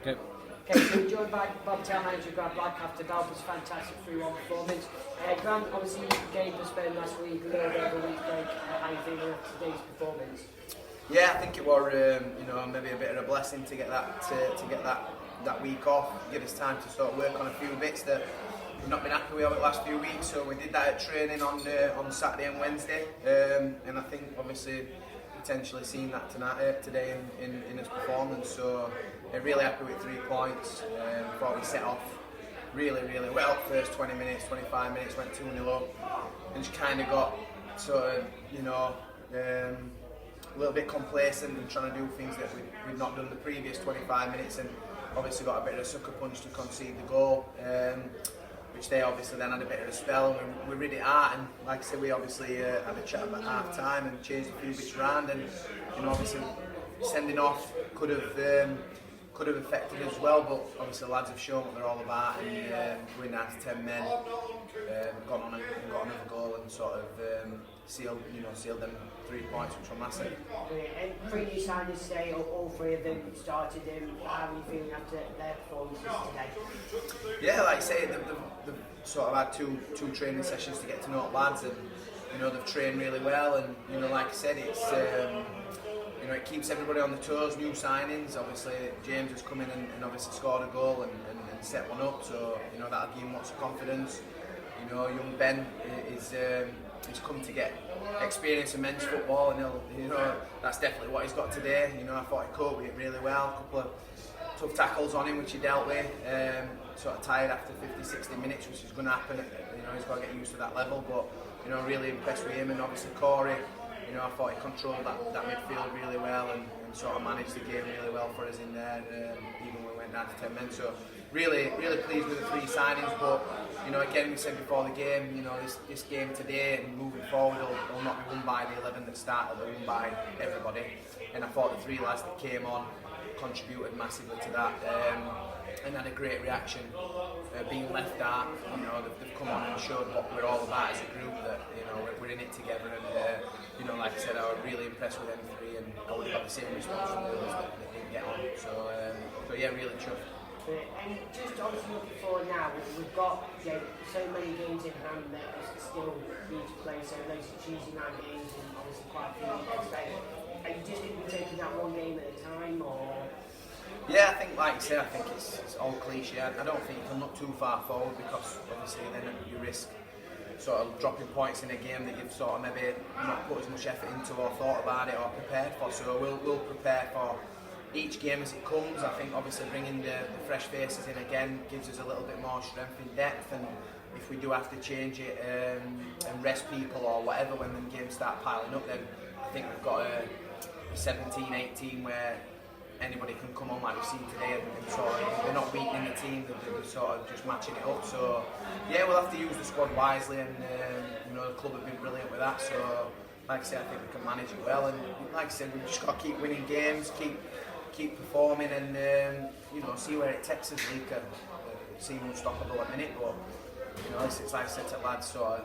Okay. Okay, so we're joined by Bob Town manager Grant Black after Balfour's fantastic 3-1 performance. Grant, obviously game postponed last week, a little bit of a week break. How you feeling after today's performance? Yeah, I think it was maybe a bit of a blessing to get that week off, give us time to sort of work on a few bits that we've not been happy with over the last few weeks. So we did that at training on Saturday and Wednesday, and I think obviously potentially seen that today in his performance. So really happy with 3 points. Thought we set off really well. First 20 minutes, 25 minutes went 2-0 up, and just kind of got sort of a little bit complacent and trying to do things that we'd not done the previous 25 minutes, and obviously got a bit of a sucker punch to concede the goal, which they obviously then had a bit of a spell, and we rid it out. And like I said, we obviously had a chat about half time and changed a few bits around, and obviously sending off could have affected us as well, but obviously the lads have shown what they're all about, and going down to 10 men, got another goal and sort of sealed them 3 points, which were massive. And 3 new signings today, all 3 of them started. How are you feeling after their performances today? Yeah, like I say, they've sort of had two training sessions to get to know the lads, and they've trained really well, and like I said, it's it keeps everybody on the toes. New signings, obviously James has come in and obviously scored a goal and set one up, so that'll give him lots of confidence. Young Ben he's come to get experience in men's football, and that's definitely what he's got today. I thought he coped with it really well. A couple of tough tackles on him which he dealt with. Sort of tired after 50-60 minutes, which is going to happen. He's got to get used to that level, but really impressed with him. And obviously Corey, I thought he controlled that midfield really well and sort of managed the game really well for us in there, even when we went down to 10 men. So really pleased with the 3 signings, but again, we said before the game, this game today and moving forward will not be won by the 11 that started, they'll be won by everybody. And I thought the 3 lads that came on contributed massively to that, and had a great reaction. Being left out, they've come on and showed what we're all about as a group, that we're in it together, and like I said, I was really impressed with them 3, and I would have got the same response from the others that didn't get on. So yeah, really chuffed. And just obviously looking forward now, we've got so many games in hand that still need to play, so those Tuesday night games and obviously quite a few next day. Are you just going to be taking that one game at a time, or? Yeah, I think, like you said, I think it's all cliche. I don't think you can look too far forward, because obviously then you risk sort of dropping points in a game that you've sort of maybe not put as much effort into or thought about it or prepared for. So we'll prepare for each game as it comes. I think obviously bringing the fresh faces in again gives us a little bit more strength in depth, and if we do have to change it and rest people or whatever when the games start piling up, then I think we've got a 17-18 where anybody can come on like we've seen today, and sort of they're not weakening the team, they're sort of just matching it up. So yeah, we'll have to use the squad wisely, and the club have been brilliant with that. So like I said, I think we can manage it well, and like I said, we've just got to keep winning games, keep performing, and see where it takes us. League seem unstoppable at the minute, but it's like I said to lads, sort of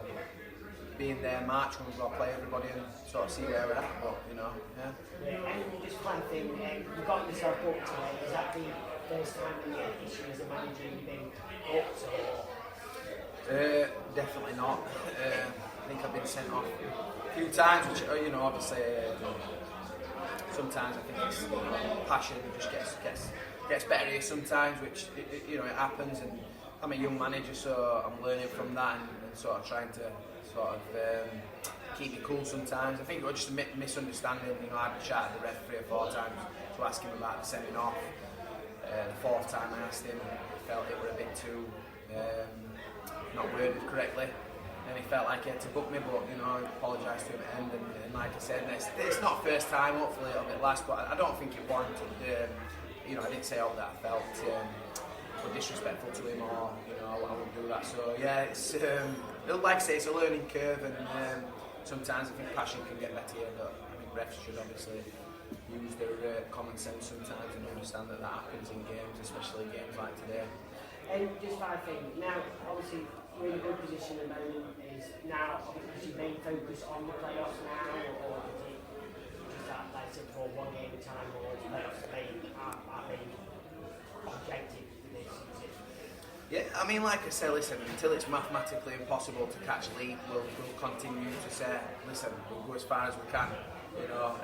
being there in March when we've got to play everybody and sort of see where we're at. But yeah. And just one thing, you got yourself booked today. Is that the first time in your history as a manager you've been booked, or? Definitely not. I think I've been sent off a few times, which obviously sometimes I think it's passion just gets better here sometimes, which it happens, and I'm a young manager, so I'm learning from that and sort of trying to sort of keep it cool sometimes. I think it was just a misunderstanding. I had a chat with the ref 3 or 4 times to ask him about the sending off. The 4th time I asked him, he felt it were a bit too not worded correctly, and he felt like he had to book me, but I apologised to him at the end, and like I said, it's not first time, hopefully it'll be last, but I don't think it warranted, I didn't say all that I felt disrespectful to him, or I wouldn't do that. So yeah, it's like I say, it's a learning curve, and sometimes I think passion can get better here, but I think refs should obviously use their common sense sometimes and understand that happens in games, especially games like today. And just one thing, now obviously you're in a good position at the moment. Is now obviously your main focus on the playoffs now, or is it just that, like I said, for one game at a time, or is playoffs the main expected for this season? Yeah, I mean, like I say, listen, until it's mathematically impossible to catch Leeds, we'll continue to say, listen, we'll go as far as we can. You know,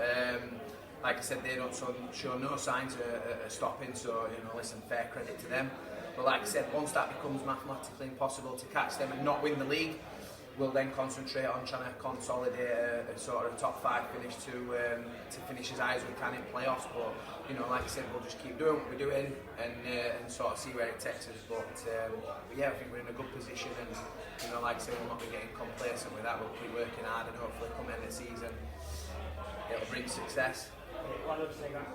like I said, they don't show no signs of stopping, so, you know, listen, fair credit to them. But like I said, once that becomes mathematically impossible to catch them and not win the league, we'll then concentrate on trying to consolidate a sort of top 5 finish to finish as high as we can in playoffs. But you know, like I said, we'll just keep doing what we're doing and sort of see where it takes us. But yeah, I think we're in a good position, and you know, like I said, we'll not be getting complacent with that. We'll keep working hard, and hopefully, come end of the season, it'll bring success. Well, looks like that.